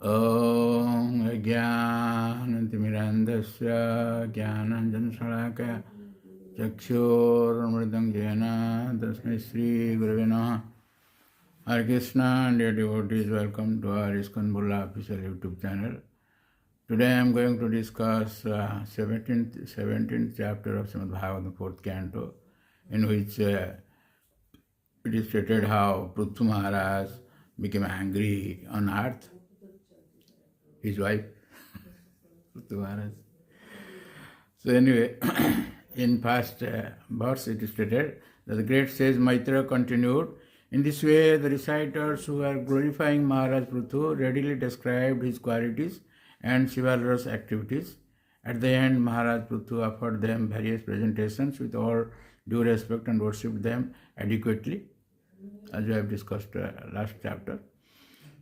ॐ ज्ञानतिमिरान्धस्य ज्ञानाञ्जनशलाकया चक्षुरुन्मिलितं येन तस्मै श्रीगुरवे नमः. Hare Krishna, dear devotees, welcome to our Iskcon official YouTube channel. Today I am going to discuss 17th chapter of Srimad Bhagavatam, 4th canto, in which it is stated how Pruthu Maharaj became angry on earth, his wife, Pruthu Maharaj. So anyway, in past verse it is stated that the great sage Maitra continued, in this way the reciters who were glorifying Maharaj Pruthu readily described his qualities and chivalrous activities. At the end, Maharaj Pruthu offered them various presentations with all due respect and worshipped them adequately, as we have discussed last chapter.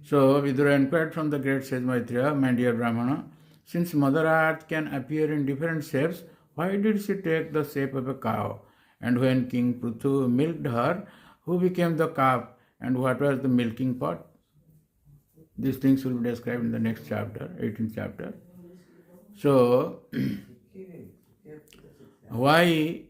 So, Vidura inquired from the great sage Maitreya, my dear Brahmana, since Mother Earth can appear in different shapes, why did she take the shape of a cow? And when King Pruthu milked her, who became the calf and what was the milking pot? These things will be described in the next chapter, 18th chapter. So, why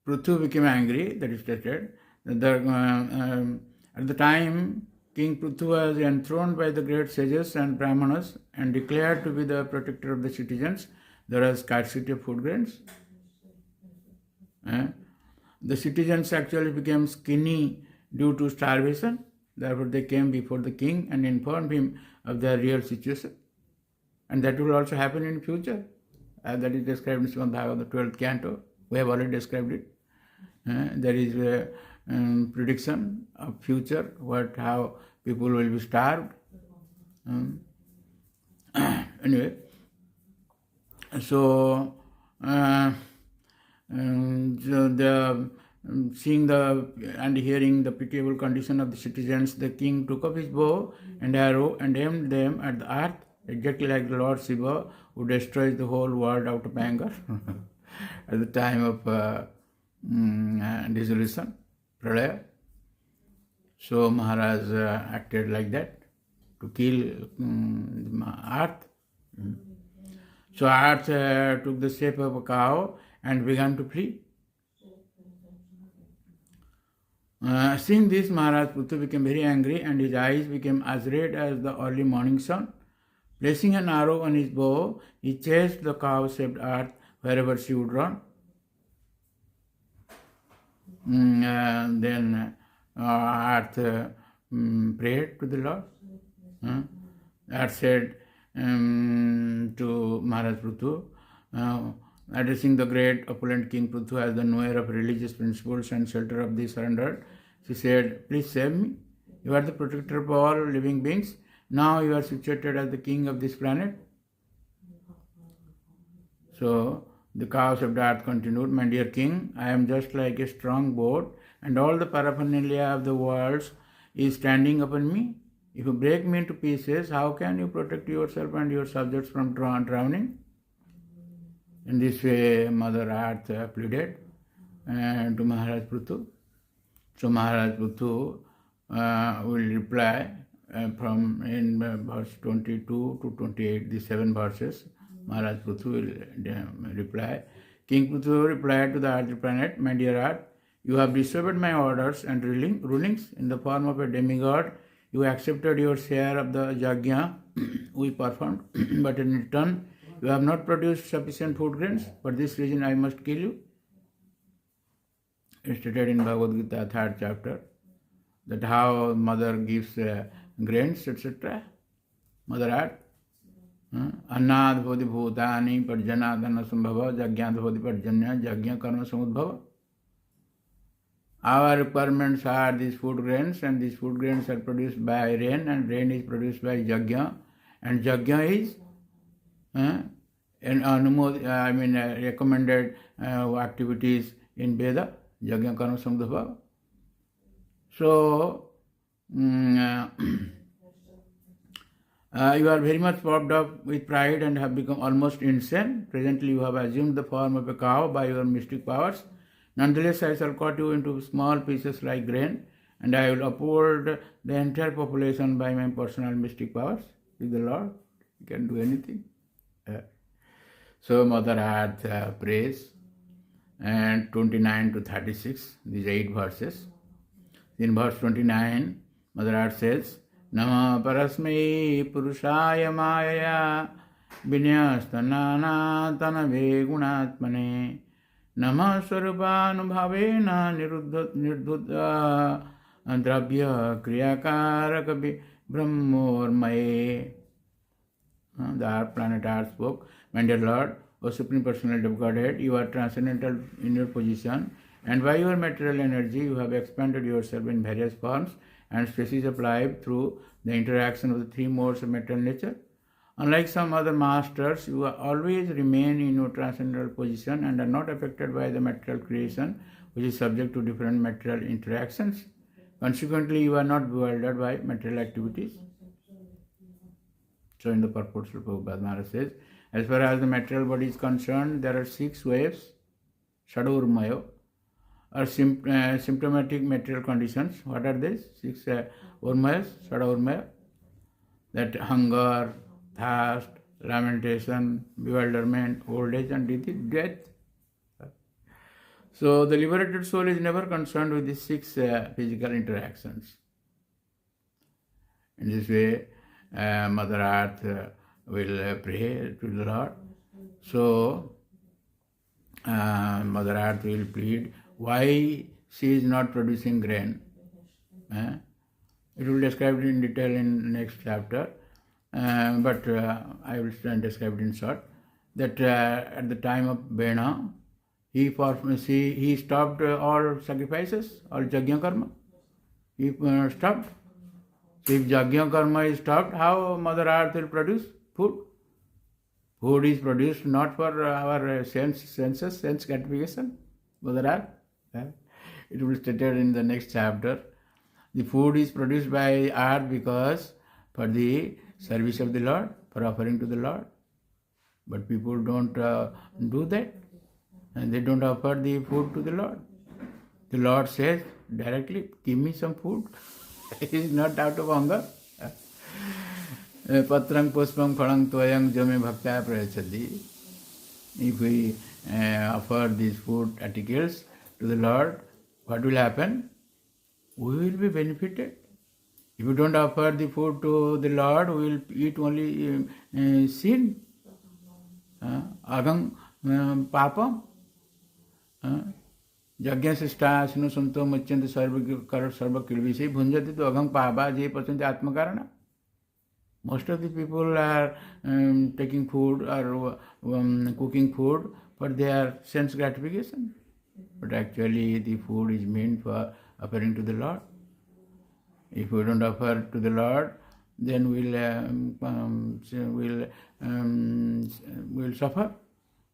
Pruthu became angry, that is stated. At the time, King Pruthu was enthroned by the great sages and brahmanas and declared to be the protector of the citizens. There was scarcity of food grains. The citizens actually became skinny due to starvation. Therefore, they came before the king and informed him of their real situation. And that will also happen in future. That is described in Srimad Bhagavatam, the 12th canto. We have already described it. There is a prediction of future, how people will be starved. Anyway, so seeing and hearing the pitiable condition of the citizens, the king took up his bow and arrow and aimed them at the earth, exactly like the Lord Shiva, who destroys the whole world out of anger at the time of dissolution, pralaya. So Maharaj acted like that to kill earth. So earth took the shape of a cow and began to flee. Seeing this, Maharaj Pruthu became very angry and his eyes became as red as the early morning sun. Placing an arrow on his bow, he chased the cow-shaped earth wherever she would run. Then earth prayed to the Lord. Earth said to Maharaj Pruthu, addressing the great opulent King Pruthu as the knower of religious principles and shelter of the surrendered, she said, please save me. You are the protector of all living beings. Now you are situated as the king of this planet. So the cows of the earth continued, my dear king, I am just like a strong boat and all the paraphernalia of the world is standing upon me. If you break me into pieces, how can you protect yourself and your subjects from drowning? In this way, Mother Earth pleaded to Maharaj Pruthu. So Maharaj Pruthu will reply from in verse 22 to 28, these 7 verses. Maharaj Pruthu will reply. King Pruthu replied to the earthly planet, my dear Earth, you have disobeyed my orders and rulings. In the form of a demigod, you accepted your share of the yajna we performed, but in return, you have not produced sufficient food grains. For this reason, I must kill you. It's stated in Bhagavad Gita, 3rd chapter, that how mother gives grains, etc. Mother Earth. Annad bhoti bhutani parjanadana sambhava jagyad bhoti parjanya jagya karma samudbhava. Our requirements are these food grains, and these food grains are produced by rain, and rain is produced by yajna, and yajna is recommended activities in Veda, yajna karma samudbhava. So, you are very much puffed up with pride and have become almost insane. Presently, you have assumed the form of a cow by your mystic powers. Nonetheless, I shall cut you into small pieces like grain, and I will uphold the entire population by my personal mystic powers. with the Lord. You can do anything. So Mother Earth prays, and 29 to 36, these 8 verses. In verse 29, Mother Earth says, Nama parasmai purushaya maya vinyastanana tanave gunatmane Nama swarupanubhavena nirdhudha dravya kriyakarakabi brahmormaye. The planet Earth spoke, My dear Lord, O Supreme Personality of Godhead, you are transcendental in your position, and by your material energy you have expanded yourself in various forms and species of life through the interaction of the 3 modes of material nature. Unlike some other masters, you always remain in your transcendental position and are not affected by the material creation, which is subject to different material interactions. Consequently, you are not bewildered by material activities. So in the purport, Srila Prabhupada Maharaj says, as far as the material body is concerned, there are 6 waves, Shadurmayo, or symptomatic material conditions. What are these? 6 Urmayas, Shadurmaya, that hunger, thirst, lamentation, bewilderment, old age, and death. So the liberated soul is never concerned with these 6 physical interactions. In this way, Mother Earth will pray to the Lord. So Mother Earth will plead why she is not producing grain. It will describe it in detail in next chapter, but I will describe it in short. That at the time of Bena, he stopped all sacrifices, all Yajna Karma. He stopped. So if Yajna Karma is stopped, how Mother Earth will produce food? Food is produced not for our sense gratification, Mother Earth. It will be stated in the next chapter. The food is produced by earth because for the service of the Lord, for offering to the Lord. But people don't do that. And they don't offer the food to the Lord. The Lord says directly, give me some food. He is not out of hunger. Patrang puspam phalang tvayang jame bhaktaya prayachati. If we offer these food articles to the Lord, what will happen? We will be benefited. If you don't offer the food to the Lord, we will eat only sin. Agam papam. Yajna sista sinu santo machyanta sarva kilvisi bhunjati to agam pava je pasanti atmakarana. Most of the people are taking food or cooking food for their sense gratification. But actually the food is meant for offering to the Lord. If we don't offer to the Lord, then we'll suffer.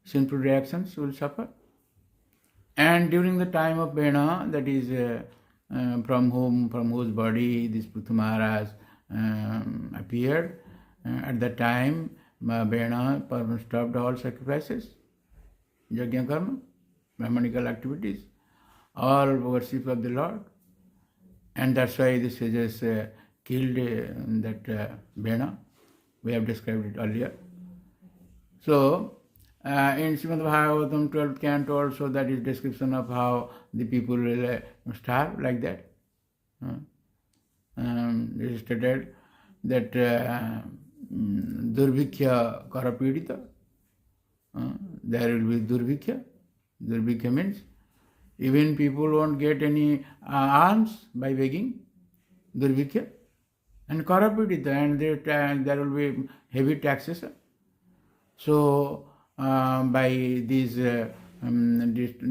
Sinful reactions will suffer. And during the time of Bena, that is from whose body this Prithu Maharaj appeared, at that time Bena stopped all sacrifices, Yajna Karma, Brahmanical activities, all worship of the Lord. And that's why the sages killed that Bena. We have described it earlier. So, in Srimad Bhagavatam 12th canto also, that is description of how the people will starve like that. It is stated that Durvikya Karapidita, there will be Durvikya. Durvikya means even people won't get any alms by begging, Durvikya, and Karapidita, and there will be heavy taxation. So, by these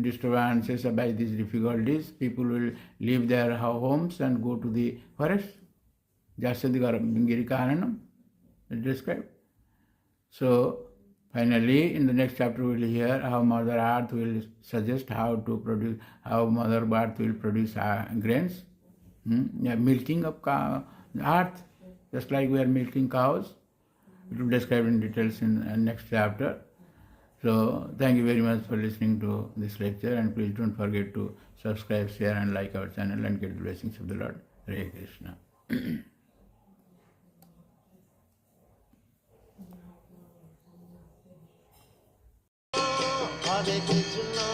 disturbances, by these difficulties, people will leave their homes and go to the forest. Jasadi Giri Karanam is described. So, finally, in the next chapter, we will hear how Mother Earth will suggest how Mother Earth will produce grains, milking of earth, just like we are milking cows. It will be described in details in the next chapter. So, thank you very much for listening to this lecture, and please don't forget to subscribe, share, and like our channel and get the blessings of the Lord. Hare Krishna. Krishna